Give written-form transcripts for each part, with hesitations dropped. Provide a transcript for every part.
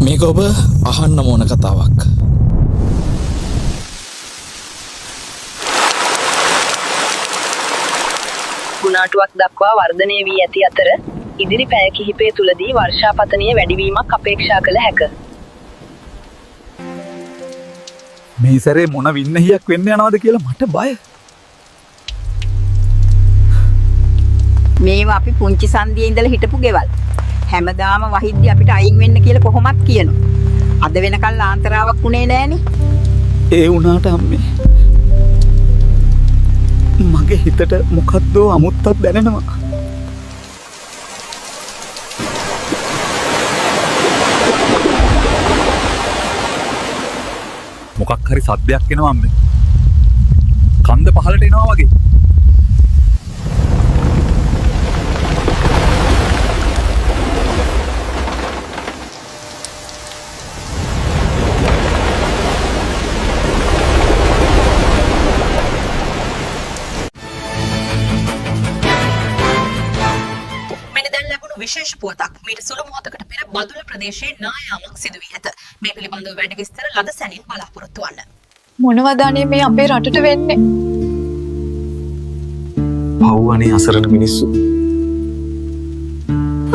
මේක ඔබ අහන්න ඕන කතාවක්. ගුණාටුවක් දක්වා වර්ධනය වී ඇති අතර ඉදිරි පැය කිහිපය තුලදී වර්ෂාපතනය වැඩිවීමක් අපේක්ෂා කළ හැක. මේ සැරේ මොන වින්නහියක් වෙන්න යනවද කියලා මට බයයි. මේවා අපි පුංචි සන්දියේ ඉඳලා හිටපු ගෙවල්. හැමදාම වහිද්දි අපිට අයින් වෙන්න කියලා කොහොමත් කියනවා. අද වෙනකල් ආන්තරාවක් උනේ නෑනේ. ඒ වුණාට අම්මේ මගේ හිතට මොකද්ද අමුත්තක් දැනෙනවා. මොකක් හරි සද්දයක් එනවා අම්මේ. කන්ද පහලට එනවා වගේ. විශේෂ පුවතක් මීට සුළු මොහොතකට පෙර බදුල්ල ප්‍රදේශයේ නායාමක් සිදු වී ඇත. මේ පිළිබඳව වැඩි විස්තර ලද සැනින් බලාපොරොත්තු වන්න. මොනවද අනේ මේ අපේ රටට වෙන්නේ? පව්වනේ අසරණ මිනිස්සු.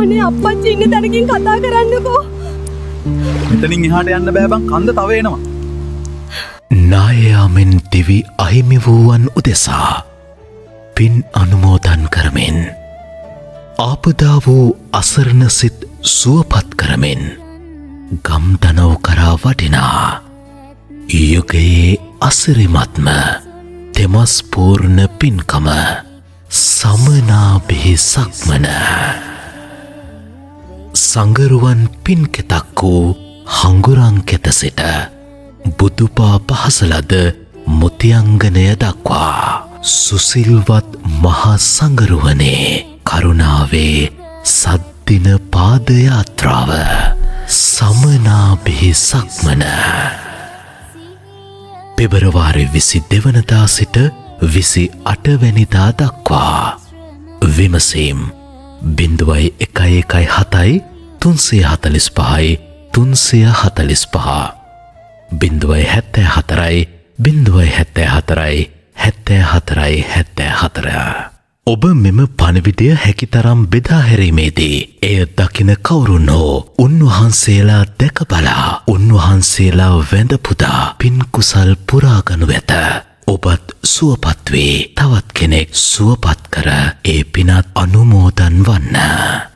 අනේ අප්පච්චි ඉන්න තැනකින් කතා කරන්නකෝ. මෙතනින් එහාට යන්න බෑ බං, කන්ද තව එනවා. නායාමෙන් දිවි අහිමි වූවන් උදෙසා පින් අනුමෝදන් කරමින් ආපදා වූ අසරණ සිත් සුවපත් කරමින් ගම්දනව් කරා වටිනා යුගයේ අසිරිමත්ම තෙමස් පූර්ණ පින්කම සමනාභිහි සක්මන සංගරුවන් පින්කෙතක් වූ හංගුරංකෙත සිට බුදුපා පහසලද මුතියංගනය දක්වා සුසිල්වත් මහා සංගරුවනේ කරුණාවේ සද්දින පාදයාත්‍රාව සමනාභිහි සක්මන පෙබරවාරි 22 වනදා සිට 28 වැනිදා දක්වා විමසීම් 0117 345 345 074 074 74 74 ඔබ මෙම පණවිඩය හැකිතරම් බෙදා හැරීමේදී එය දකින කවුරුන් හෝ උන්වහන්සේලා දැක බලා උන්වහන්සේලා වැඳ පුදා පින් කුසල් පුරාගනු ඇත. ඔබත් සුවපත් වේ තවත් කෙනෙක් සුවපත් කර ඒ පිනත් අනුමෝදන් වන්න.